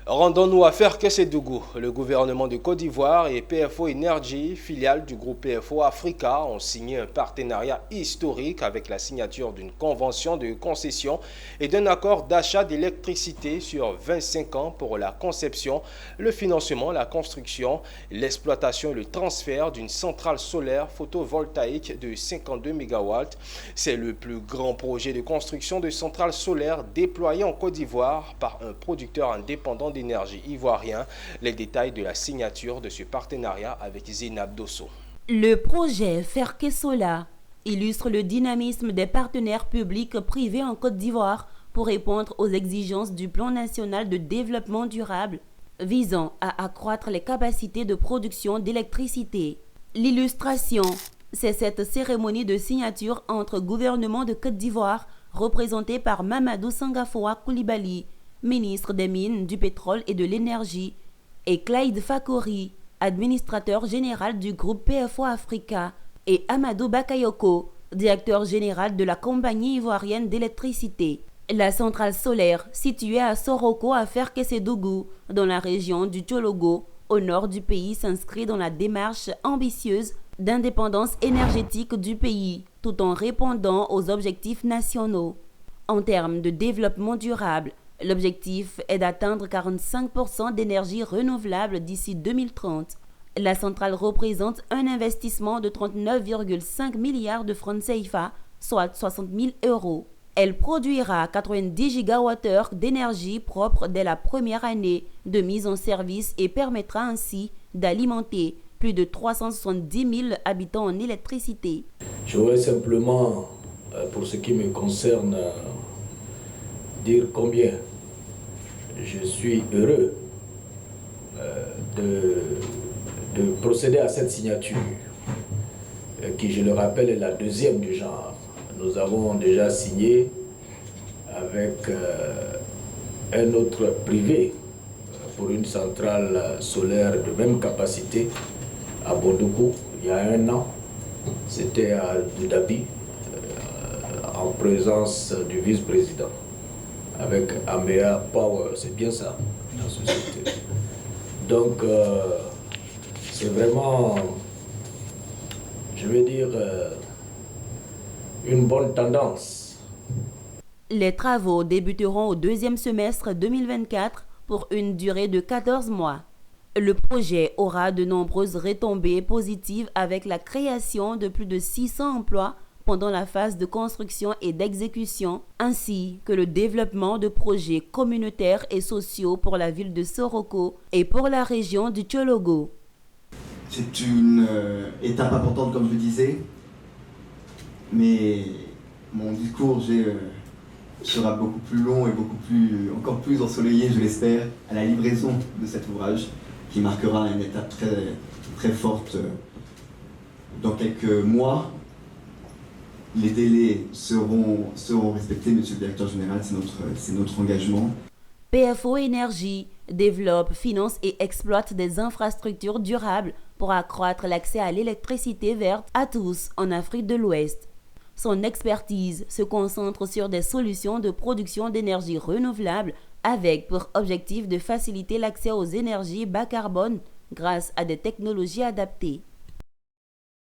Rendons-nous à Ferkessédougou. Le gouvernement de Côte d'Ivoire et PFO Energy, filiale du groupe PFO Africa, ont signé un partenariat historique avec la signature d'une convention de concession et d'un accord d'achat d'électricité sur 25 ans pour la conception, le financement, la construction, l'exploitation et le transfert d'une centrale solaire photovoltaïque de 52 MW. C'est le plus grand projet de construction de centrales solaires déployé en Côte d'Ivoire par un producteur indépendant d'énergie ivoirien. Les détails de la signature de ce partenariat avec Zénab Dosso. Le projet Ferkesola illustre le dynamisme des partenaires publics privés en Côte d'Ivoire pour répondre aux exigences du Plan national de développement durable visant à accroître les capacités de production d'électricité. L'illustration, c'est cette cérémonie de signature entre gouvernement de Côte d'Ivoire représenté par Mamadou Sangafoa Koulibaly, ministre des Mines, du Pétrole et de l'Énergie, et Clyde Fakori, administrateur général du groupe PFO Africa, et Amadou Bakayoko, directeur général de la compagnie ivoirienne d'électricité. La centrale solaire, située à Soroko à Ferkessédougou, dans la région du Tchologo, au nord du pays, s'inscrit dans la démarche ambitieuse d'indépendance énergétique du pays, tout en répondant aux objectifs nationaux. En termes de développement durable, l'objectif est d'atteindre 45% d'énergie renouvelable d'ici 2030. La centrale représente un investissement de 39,5 milliards de francs CFA, soit 60 000 euros. Elle produira 90 gigawattheures d'énergie propre dès la première année de mise en service et permettra ainsi d'alimenter plus de 370 000 habitants en électricité. Je voudrais simplement, pour ce qui me concerne, dire combien je suis heureux de procéder à cette signature, qui, je le rappelle, est la deuxième du genre. Nous avons déjà signé avec un autre privé pour une centrale solaire de même capacité à Bondoukou il y a un an. C'était à Abu Dhabi, en présence du vice-président, avec Amea Power, c'est bien ça, la société. Donc, c'est vraiment, je vais dire, une bonne tendance. Les travaux débuteront au deuxième semestre 2024 pour une durée de 14 mois. Le projet aura de nombreuses retombées positives avec la création de plus de 600 emplois pendant la phase de construction et d'exécution, ainsi que le développement de projets communautaires et sociaux pour la ville de Soroko et pour la région du Tchologo. C'est une étape importante, comme je le disais, mais mon discours sera beaucoup plus long et encore plus ensoleillé, je l'espère, à la livraison de cet ouvrage qui marquera une étape très, très forte dans quelques mois. Les délais seront respectés, monsieur le directeur général, c'est notre engagement. PFO Énergie développe, finance et exploite des infrastructures durables pour accroître l'accès à l'électricité verte à tous en Afrique de l'Ouest. Son expertise se concentre sur des solutions de production d'énergie renouvelable avec pour objectif de faciliter l'accès aux énergies bas carbone grâce à des technologies adaptées.